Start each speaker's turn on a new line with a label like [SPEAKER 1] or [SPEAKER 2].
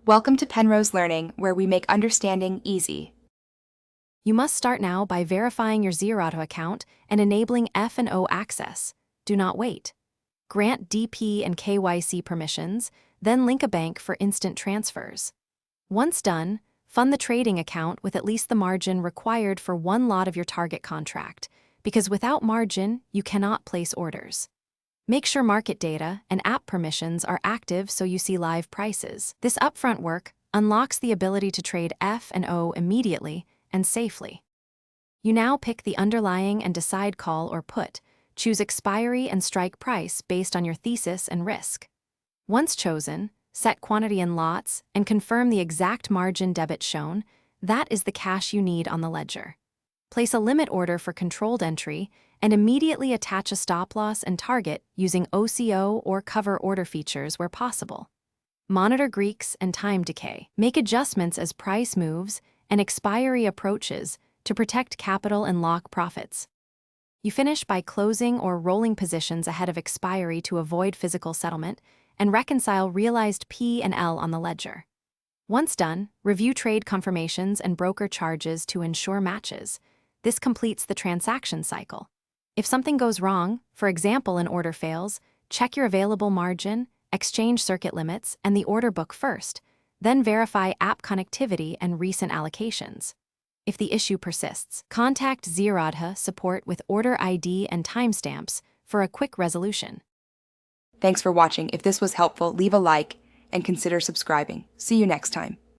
[SPEAKER 1] Welcome to Penrose Learning, where we make understanding easy.
[SPEAKER 2] You must start now by verifying your Zerodha account and enabling F&o access. Do not wait. Grant DP and KYC permissions, then link a bank for instant transfers. Once done, fund the trading account with at least the margin required for one lot of your target contract, because without margin, you cannot place orders. Make sure market data and app permissions are active so you see live prices. This upfront work unlocks the ability to trade F&o immediately and safely. You now pick the underlying and decide call or put. Choose expiry and strike price based on your thesis and risk. Once chosen, set quantity in lots and confirm the exact margin debit shown. That is the cash you need on the ledger. Place a limit order for controlled entry and immediately attach a stop loss and target using OCO or cover order features where possible. Monitor Greeks and time decay. Make adjustments as price moves and expiry approaches to protect capital and lock profits. You finish by closing or rolling positions ahead of expiry to avoid physical settlement and reconcile realized P and L on the ledger. Once done, review trade confirmations and broker charges to ensure matches. This completes the transaction cycle. If something goes wrong, for example an order fails, check your available margin, exchange circuit limits, and the order book first, then verify app connectivity and recent allocations. If the issue persists, contact Zerodha support with order ID and timestamps for a quick resolution.
[SPEAKER 1] Thanks for watching. If this was helpful, leave a like and consider subscribing. See you next time.